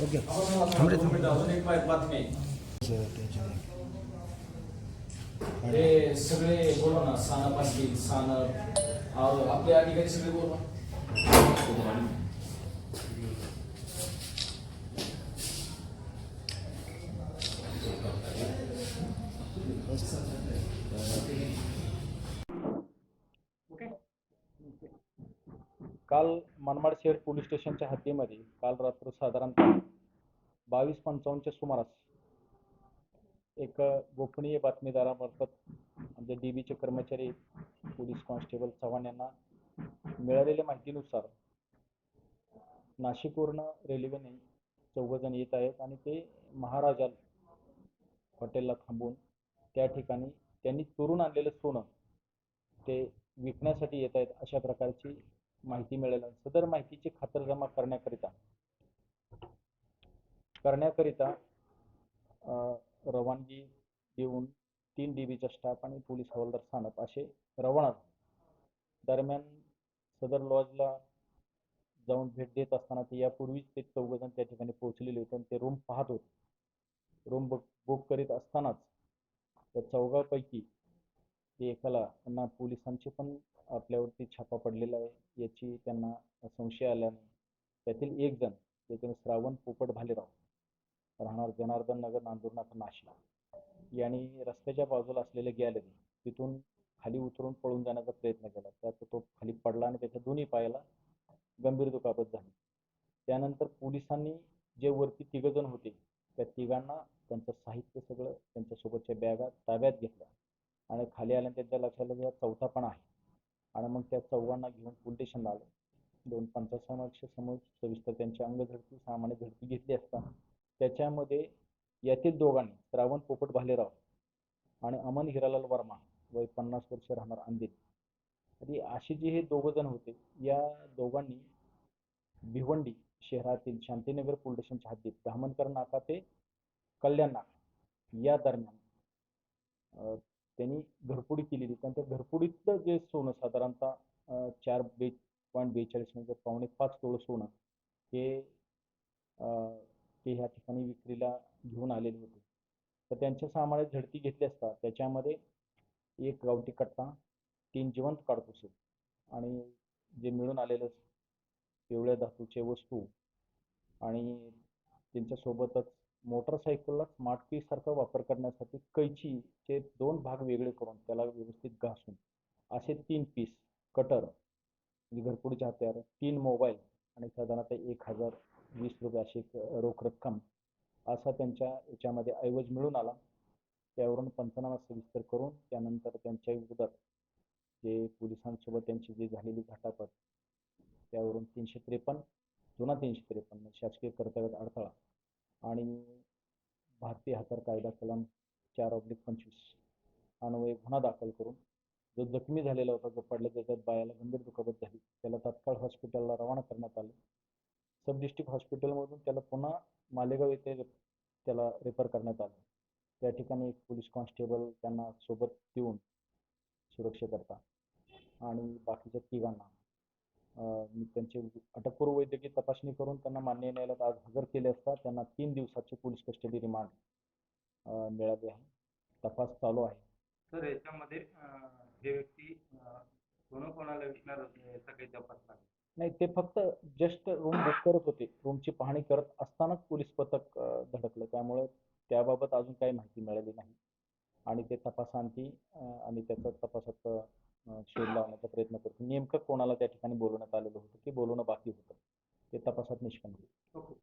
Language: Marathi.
ओके अजून एक बातमी हे सगळे बोला ना, सानप असतील, सानप आपले अधिकारी सगळे बोला. काल मनमाड शहर पोलीस स्टेशनच्या हद्दीमध्ये काल रात्र साधारणतः 22:55च्या सुमारास एक गोपनीय बातमीदारामार्फत आमचे DBचे कर्मचारी पोलीस कॉन्स्टेबल चव्हाण यांना मिळालेल्या माहितीनुसार नाशिकवरून रेल्वेने 4 जण येत आहेत आणि ते महाराजा हॉटेलला थांबून त्या ठिकाणी त्यांनी चोरून आणलेलं सोनं ते विकण्यासाठी येत आहेत अशा प्रकारची माहिती मिळाली. सदर माहितीची खातरजमा करण्याकरिता रवानगी देऊन 3 DBचा स्टाफ आणि पोलीस हवालदार सानप असे रवाना. दरम्यान सदर लॉजला जाऊन भेट देत असताना ते यापूर्वीच ते 4 जण त्या ठिकाणी पोहोचलेले होते आणि ते रूम पाहत होते. रूम बुक करीत असतानाच त्या 4पैकी एकाला त्यांना पोलिसांची पण आपल्यावरती छापा पडलेला आहे याची त्यांना संशय आल्याने त्यातील एक जण त्याचे श्रावण पोपट भालेराव राहणार जनार्दन नगर नांदूरनाका नाशिक यांनी रस्त्याच्या बाजूला असलेले गॅलरी तिथून खाली उतरून पळून जाण्याचा प्रयत्न केला. त्यात तो खाली पडला आणि त्याच्या दोन्ही पायाला गंभीर दुखापत झाली. त्यानंतर पोलिसांनी जे वरती 3 जण होते त्या तिघांना त्यांचं साहित्य सगळं त्यांच्यासोबतच्या बॅगा ताब्यात घेतल्या आणि खाली आल्याने त्यांच्या लक्षात आलं की चौथा पण आहे आणि मग त्या 4 घेऊन पोलीस स्टेशनला आले. 2 पंचायत सविस्तर त्यांची अंगझडती सामान्य झडती घेतली असता त्याच्यामध्ये यातील दोघांनी श्रावण पोपट भालेराव आणि अमन हिरालाल वर्मा वय 50 वर्ष राहणार अंधेरी आणि अशी जी हे 2 जण होते या दोघांनी भिवंडी शहरातील शांतीनगर पोलीस स्टेशनच्या हद्दीत धामणकर नाका ते कल्याण नाका या दरम्यान त्यांनी घरपुडी केलेली. त्यांच्या घरपुडीतलं जे सोनं साधारणतः 4.42 म्हणजे 4.5 तोळ सोनं ते ह्या ठिकाणी विक्रीला घेऊन आलेले होते. तर त्यांच्या सामानात झडती घेतली असता त्याच्यामध्ये 1 गावठी कट्टा, 3 जिवंत काडतुसे आणि जे मिळून आलेलं पिवळ्या धातूचे वस्तू आणि त्यांच्यासोबतच मोटरसायकलला स्मार्ट की सारखा वापर करण्यासाठी कैचीचे 2 भाग वेगळे करून त्याला व्यवस्थित घासून असे 3 पीस कटर म्हणजे घरपुडीचे हत्यार, 3 मोबाईल आणि साधारणतः 1020 रुपये अशी रोख रक्कम असा त्यांच्या याच्यामध्ये ऐवज मिळून आला. त्यावरून पंचनामा सविस्तर करून त्यानंतर त्यांच्या विरोधात जे पोलिसांसोबत त्यांची जी झालेली झटापट त्यावरून 353 जुना 353 शासकीय कर्तव्यात अडथळा आणि भारतीय हत्यार कायदा कलम 4/25 अन्वये गुन्हा दाखल करून जो जखमी झालेला होता जो पडला त्याच्यात पायाला गंभीर दुखापत झाली त्याला तात्काळ हॉस्पिटलला रवाना करण्यात आले. सब डिस्ट्रिक्ट हॉस्पिटलमधून त्याला पुन्हा मालेगाव येथे त्याला रेफर करण्यात आलं. त्या ठिकाणी एक पोलीस कॉन्स्टेबल त्यांना सोबत देऊन सुरक्षेकरता आणि बाकीच्या तिघांना त्यांची अटकपूर्व वैद्यकीय तपासणी करून त्यांना मान्य न्यायालयात आज हजर केले असता त्यांना 3 दिवसाची पोलीस कस्टडी रिमांड मिळाली आहे. तपास चालू आहे. सर याच्यामध्ये जे व्यक्ती कोणाला विकणार होते याचा काही तपास नाही ते फक्त जस्ट रूम बुक करत होते. रूमची पाहणी करत असतानाच पोलीस पथक धडकलं त्यामुळे त्याबाबत अजून काही माहिती मिळाली नाही आणि ते तपासांती आणि त्याचा तपासात शोध लावण्याचा प्रयत्न करतो. नेमकं कोणाला त्या ठिकाणी बोलवण्यात आलेलं होतं की बोलवणं बाकी होतं ते तपासात निष्पन्न होईल.